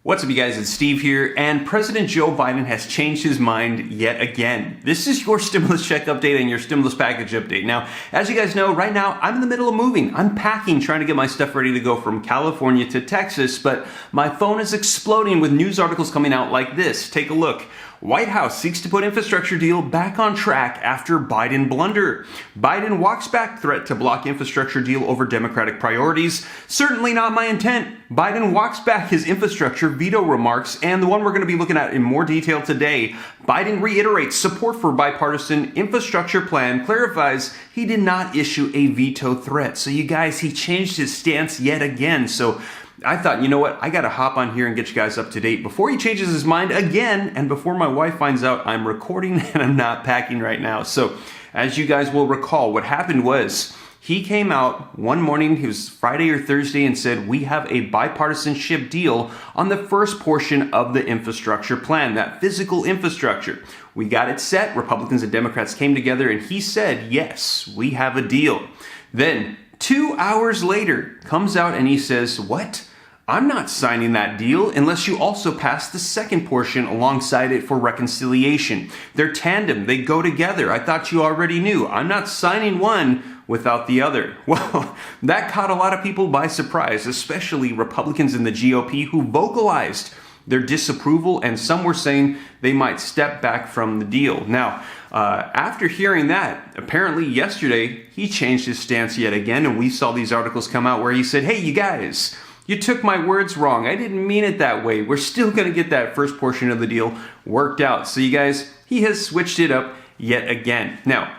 What's up, you guys? It's Steve here, and President Joe Biden has changed his mind yet again. This is your stimulus check update and your stimulus package update. Now, as you guys know, right now, I'm in the middle of moving. I'm packing, trying to get my stuff ready to go from California to Texas, but my phone is exploding with news articles coming out like this. Take a look. White House seeks to put infrastructure deal back on track after Biden blunder. Biden walks back threat to block infrastructure deal over Democratic priorities. Certainly not my intent. Biden walks back his infrastructure veto remarks, and the one we're going to be looking at in more detail today. Biden reiterates support for bipartisan infrastructure plan, clarifies he did not issue a veto threat. So you guys, he changed his stance yet again. So I thought, you know what, I got to hop on here and get you guys up to date before he changes his mind again and before my wife finds out I'm recording and I'm not packing right now. So as you guys will recall, what happened was he came out one morning, it was Friday or Thursday, and said, we have a bipartisanship deal on the first portion of the infrastructure plan, that physical infrastructure. We got it set. Republicans and Democrats came together and he said, yes, we have a deal. Then 2 hours later comes out and he says, what? I'm not signing that deal unless you also pass the second portion alongside it for reconciliation. They're tandem. They go together. I thought you already knew. I'm not signing one without the other. Well, that caught a lot of people by surprise, especially Republicans in the GOP who vocalized their disapproval, and some were saying they might step back from the deal. Now, after hearing that, apparently yesterday, he changed his stance yet again, and we saw these articles come out where he said, hey, you guys, you took my words wrong. I didn't mean it that way. We're still going to get that first portion of the deal worked out. So you guys, he has switched it up yet again. Now,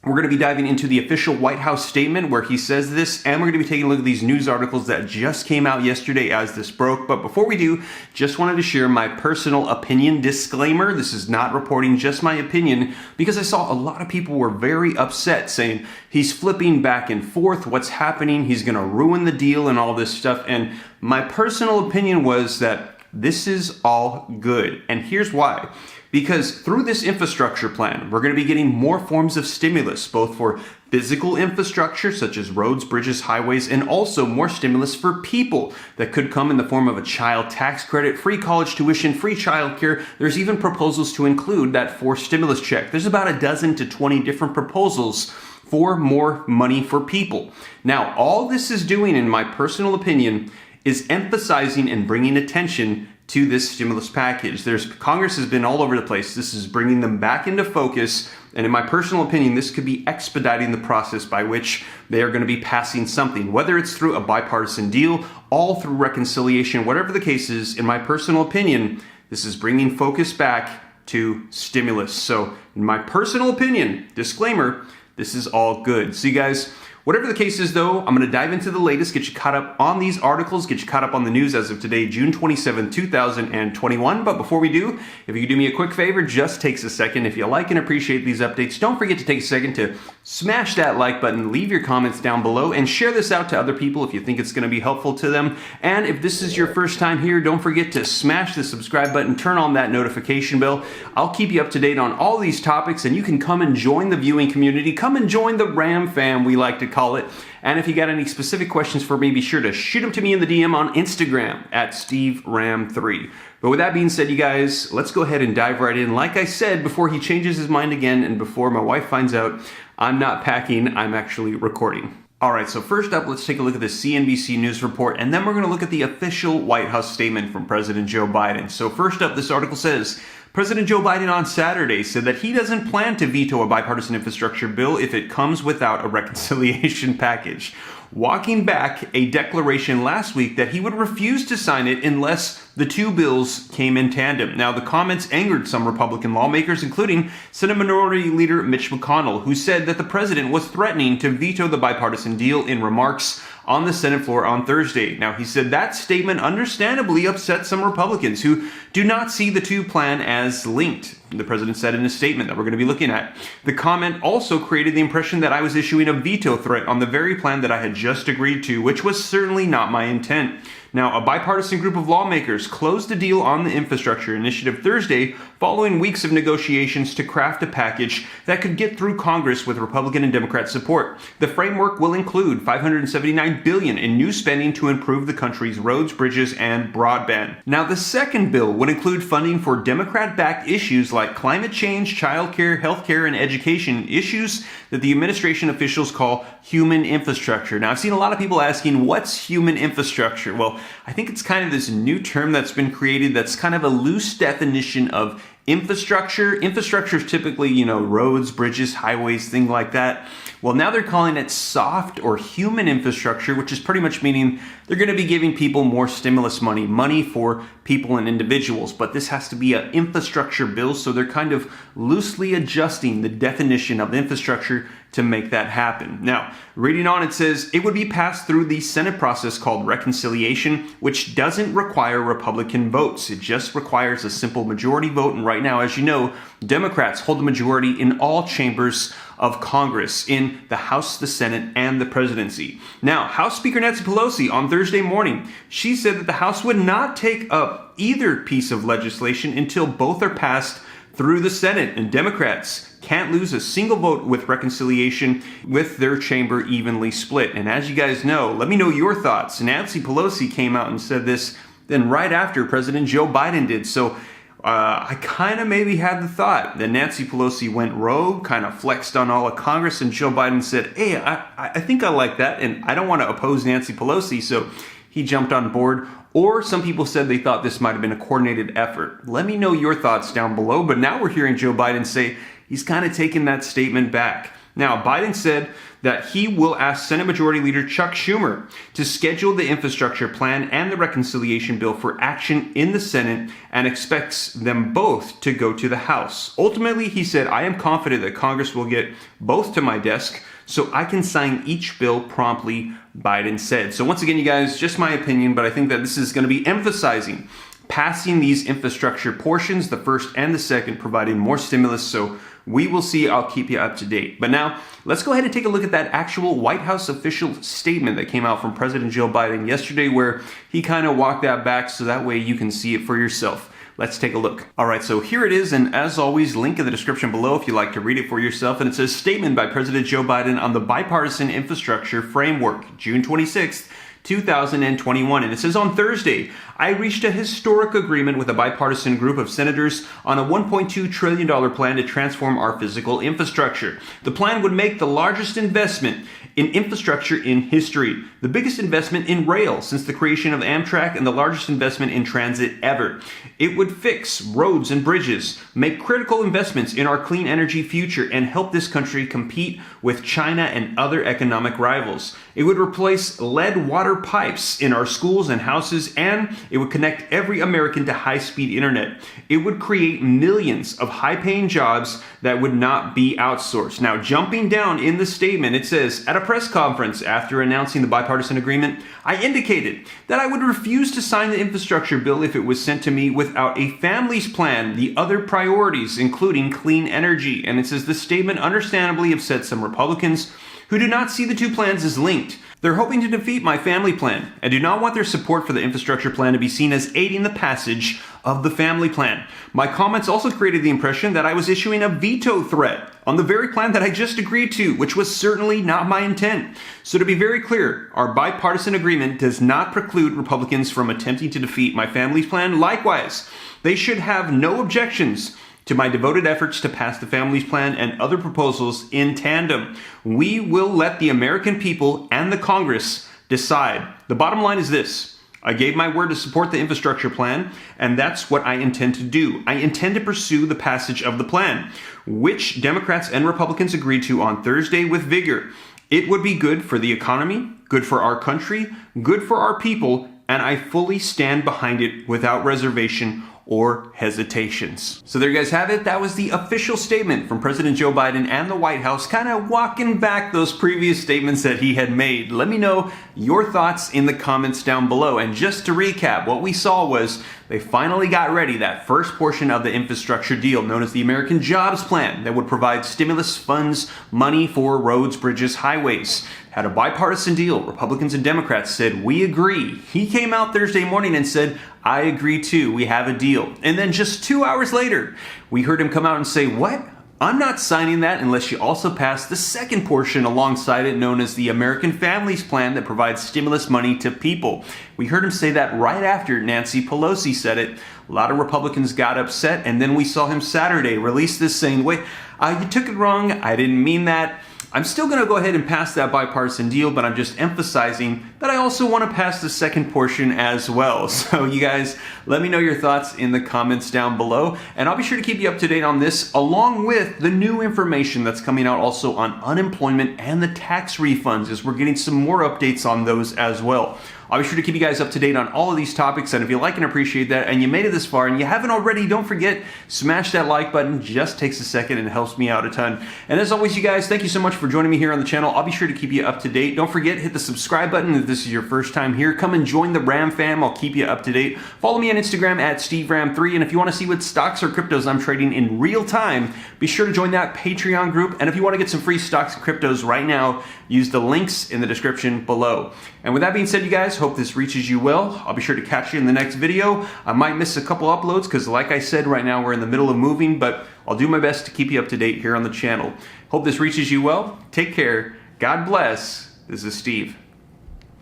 we're going to be diving into the official White House statement where he says this, and we're going to be taking a look at these news articles that just came out yesterday as this broke. But before we do, just wanted to share my personal opinion disclaimer. This is not reporting, just my opinion, because I saw a lot of people were very upset saying he's flipping back and forth, what's happening, he's going to ruin the deal and all this stuff. And my personal opinion was that this is all good. And here's why. Because through this infrastructure plan, we're going to be getting more forms of stimulus, both for physical infrastructure, such as roads, bridges, highways, and also more stimulus for people that could come in the form of a child tax credit, free college tuition, free childcare. There's even proposals to include that fourth stimulus check. There's about a dozen to 20 different proposals for more money for people. Now, all this is doing, in my personal opinion, is emphasizing and bringing attention to this stimulus package. Congress has been all over the place. This is bringing them back into focus. And in my personal opinion, this could be expediting the process by which they are going to be passing something, whether it's through a bipartisan deal, all through reconciliation, whatever the case is. In my personal opinion, this is bringing focus back to stimulus. So in my personal opinion, disclaimer, this is all good. So you guys, whatever the case is, though, I'm going to dive into the latest, get you caught up on these articles, get you caught up on the news as of today, June 27, 2021. But before we do, if you could do me a quick favor, just takes a second. If you like and appreciate these updates, don't forget to take a second to smash that like button, leave your comments down below, and share this out to other people if you think it's going to be helpful to them. And if this is your first time here, don't forget to smash the subscribe button, turn on that notification bell. I'll keep you up to date on all these topics, and you can come and join the viewing community. Come and join the Ram fam, we like to call it. And if you got any specific questions for me, be sure to shoot them to me in the DM on Instagram at SteveRam3. But with that being said, you guys, let's go ahead and dive right in. Like I said, before he changes his mind again and before my wife finds out I'm not packing, I'm actually recording. All right, so first up, let's take a look at the CNBC News report, and then we're going to look at the official White House statement from President Joe Biden. So first up, this article says, President Joe Biden on Saturday said that he doesn't plan to veto a bipartisan infrastructure bill if it comes without a reconciliation package, walking back a declaration last week that he would refuse to sign it unless the two bills came in tandem. Now, the comments angered some Republican lawmakers, including Senate Minority Leader Mitch McConnell, who said that the president was threatening to veto the bipartisan deal in remarks on the Senate floor on Thursday. Now, he said that statement understandably upset some Republicans who do not see the two plan as linked. the president said in a statement that we're going to be looking at. The comment also created the impression that I was issuing a veto threat on the very plan that I had just agreed to, which was certainly not my intent. Now, a bipartisan group of lawmakers closed the deal on the infrastructure initiative Thursday following weeks of negotiations to craft a package that could get through Congress with Republican and Democrat support. The framework will include $579 billion in new spending to improve the country's roads, bridges, and broadband. Now, the second bill would include funding for Democrat-backed issues like climate change, childcare, healthcare, and education, issues that the administration officials call human infrastructure. Now, I've seen a lot of people asking, what's human infrastructure? Well, I think it's kind of this new term that's been created that's kind of a loose definition of infrastructure. Infrastructure is typically, roads, bridges, highways, things like that. Well, now they're calling it soft or human infrastructure, which is pretty much meaning they're going to be giving people more stimulus money for people and individuals. But this has to be an infrastructure bill, so they're kind of loosely adjusting the definition of infrastructure to make that happen. Now, reading on, it says it would be passed through the Senate process called reconciliation, which doesn't require Republican votes. It just requires a simple majority vote. And right now, as you know, Democrats hold the majority in all chambers of Congress, in the House, the Senate, and the presidency. Now, House Speaker Nancy Pelosi on Thursday morning, she said that the House would not take up either piece of legislation until both are passed through the Senate, and Democrats can't lose a single vote with reconciliation with their chamber evenly split. And as you guys know, let me know your thoughts. Nancy Pelosi came out and said this then right after President Joe Biden did. So I kind of maybe had the thought that Nancy Pelosi went rogue, kind of flexed on all of Congress, and Joe Biden said, hey, I think I like that, and I don't want to oppose Nancy Pelosi, so he jumped on board. Or some people said they thought this might have been a coordinated effort. Let me know your thoughts down below, but now we're hearing Joe Biden say he's kind of taken that statement back. Now, Biden said that he will ask Senate Majority Leader Chuck Schumer to schedule the infrastructure plan and the reconciliation bill for action in the Senate and expects them both to go to the House. Ultimately, he said, I am confident that Congress will get both to my desk so I can sign each bill promptly, Biden said. So once again, you guys, just my opinion, but I think that this is going to be emphasizing passing these infrastructure portions, the first and the second, providing more stimulus. So we will see. I'll keep you up to date. But now let's go ahead and take a look at that actual White House official statement that came out from President Joe Biden yesterday, where he kind of walked that back so that way you can see it for yourself. Let's take a look. All right, so here it is, and as always, link in the description below if you'd like to read it for yourself. And it says, statement by President Joe Biden on the bipartisan infrastructure framework, June 26th, 2021. And it says, on Thursday, I reached a historic agreement with a bipartisan group of senators on a $1.2 trillion plan to transform our physical infrastructure. The plan would make the largest investment in infrastructure in history, the biggest investment in rail since the creation of Amtrak, and the largest investment in transit ever. It would fix roads and bridges, make critical investments in our clean energy future, and help this country compete with China and other economic rivals. It would replace lead water pipes in our schools and houses, and it would connect every American to high-speed internet. It would create millions of high-paying jobs that would not be outsourced. Now, jumping down in the statement, it says, at a press conference after announcing the bipartisan agreement, I indicated that I would refuse to sign the infrastructure bill if it was sent to me without a family's plan, the other priorities, including clean energy. And it says the statement understandably upset some Republicans who do not see the two plans as linked. They're hoping to defeat my family plan and do not want their support for the infrastructure plan to be seen as aiding the passage of the family plan. My comments also created the impression that I was issuing a veto threat on the very plan that I just agreed to, which was certainly not my intent. So to be very clear, our bipartisan agreement does not preclude Republicans from attempting to defeat my family's plan. Likewise, they should have no objections to my devoted efforts to pass the family's plan and other proposals in tandem. We will let the American people and the Congress decide. The bottom line is this. I gave my word to support the infrastructure plan, and that's what I intend to do. I intend to pursue the passage of the plan, which Democrats and Republicans agreed to on Thursday with vigor. It would be good for the economy, good for our country, good for our people, and I fully stand behind it without reservation or hesitations. So there you guys have it. That was the official statement from President Joe Biden and the White House, kind of walking back those previous statements that he had made. Let me know your thoughts in the comments down below. And just to recap, what we saw was they finally got ready, that first portion of the infrastructure deal known as the American Jobs Plan that would provide stimulus funds, money for roads, bridges, highways. Had a bipartisan deal. Republicans and Democrats said, we agree. He came out Thursday morning and said, I agree too. We have a deal. And then just 2 hours later, we heard him come out and say, what? I'm not signing that unless you also pass the second portion alongside it, known as the American Families Plan that provides stimulus money to people. We heard him say that right after Nancy Pelosi said it. A lot of Republicans got upset, and then we saw him Saturday release this saying, wait, you took it wrong. I didn't mean that. I'm still going to go ahead and pass that bipartisan deal, but I'm just emphasizing that I also want to pass the second portion as well. So you guys, let me know your thoughts in the comments down below, and I'll be sure to keep you up to date on this, along with the new information that's coming out also on unemployment and the tax refunds, as we're getting some more updates on those as well. I'll be sure to keep you guys up to date on all of these topics, and if you like and appreciate that, and you made it this far, and you haven't already, don't forget, smash that like button. Just takes a second and helps me out a ton. And as always, you guys, thank you so much for joining me here on the channel. I'll be sure to keep you up to date. Don't forget, hit the subscribe button if this is your first time here. Come and join the Ram fam. I'll keep you up to date. Follow me on Instagram at SteveRam3, and if you want to see what stocks or cryptos I'm trading in real time, be sure to join that Patreon group. And if you want to get some free stocks and cryptos right now, use the links in the description below. And with that being said, you guys, hope this reaches you well. I'll be sure to catch you in the next video. I might miss a couple uploads because, like I said, right now we're in the middle of moving, but I'll do my best to keep you up to date here on the channel. Hope this reaches you well. Take care. God bless. This is Steve.